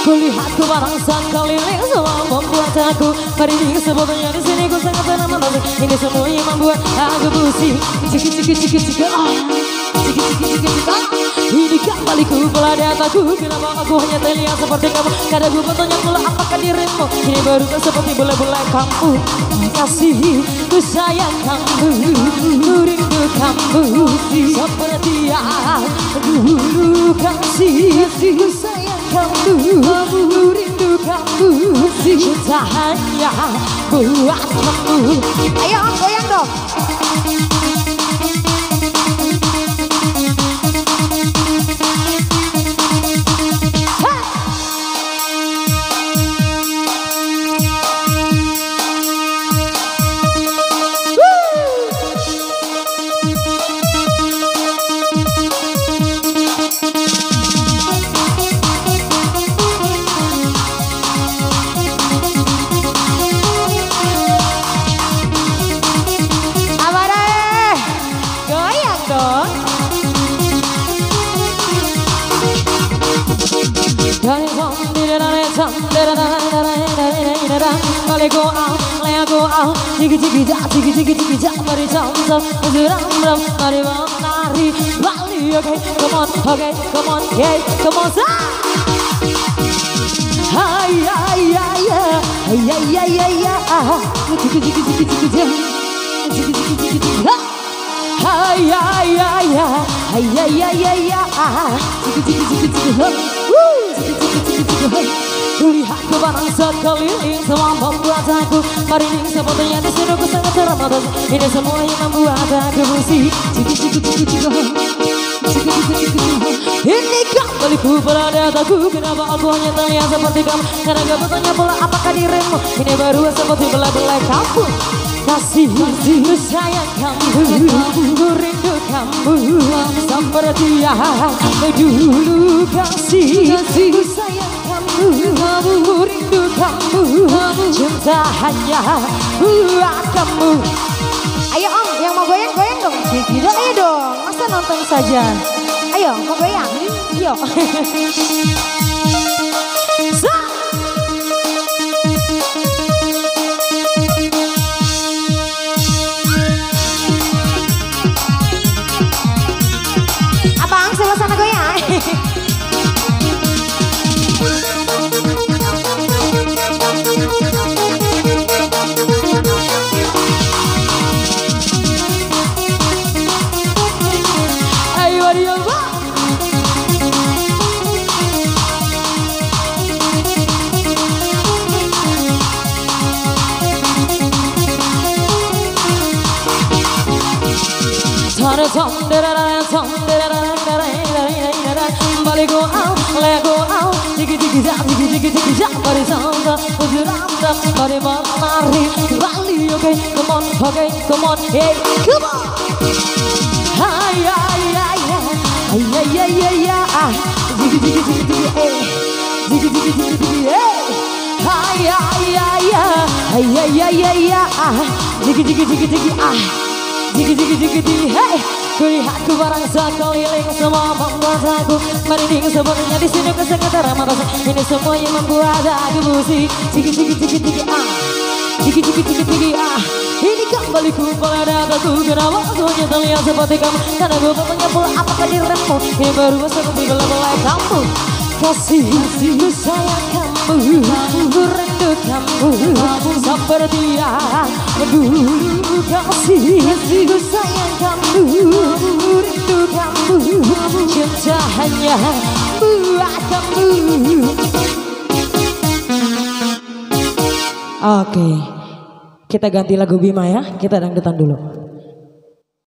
Kulihat ku barang sang keliling semua membuat aku merinding sebetulnya di sini ku sangat tenang menonton ini semua yang membuat aku pusing. Ini kembali ku pelada aku kenapa aku hanya terlihat seperti kamu kadang ku bertanya pula apakah dirimu ini baru seperti bule-bule kamu kasih ku sayang kamu ku rindu kamu seperti yang dulu kasih ku sayang kamu rindu kamu cinta hanya buat kamu. Ayo goyang dong. Let go out, jiggy jiggy ja, jiggy jiggy jiggy ja, mari jump jump, ram, mari menari, Bali, okay, come on, yeah, come on, sa. Hi, jiggy jiggy jiggy jiggy ja, jiggy jiggy jiggy jiggy ha. Hi, jiggy jiggy jiggy jiggy ha. Jiggy jiggy jiggy jiggy ha. Kulihat ku barang sekeliling semua membuat aku merinding sebetulnya di sini ku sangat termatas ini semua yang membuat aku pusing. Ini kembali ku berada aku kenapa aku hanya terlihat seperti kamu karena gak bertanya pula apakah dirimu ini baru seperti belai-belai kamu kasih ku sayang kamu ku rindu kamu seperti yang dulu kasih ku sayang kamu rindu kamu cinta hanya buat kamu. Ayo om yang mau goyang dong. Tidak ayo dong masa nonton saja. Ayo mau goyang yuk. Abang sebelah sana goyang. Balik go out, let go out, jiggy jiggy ja, jiggy jiggy jiggy ja, bari sangka, ujuranda, bari menari, Bali, okay, come on, hey, come on. Hi, jiggy jiggy jiggy jiggy, hey, jiggy jiggy jiggy jiggy, hey. Hi, jiggy jiggy jiggy jiggy, jiggy jiggy jiggy jiggy, hey. Kulihat ku barang sekeliling semua membuat aku merinding sebenarnya di sini ku sangat termatas ini semua yang membuat aku pusing. Jiggy jiggy jiggy jiggy jiggy jiggy jiggy jiggy ini kembali ku pelada aku kenapa aku hanya terlihat seperti kamu karena gue bertanya pula apakah dirimu ini baru seperti belai-belai kamu kasih ku sayang kamu ku rindu kamu seperti yang dulu kasih, ku sayang kamu, rindu kamu, cinta hanya buat kamu. Oke, kita ganti lagu Bima ya, kita dangdutan dulu.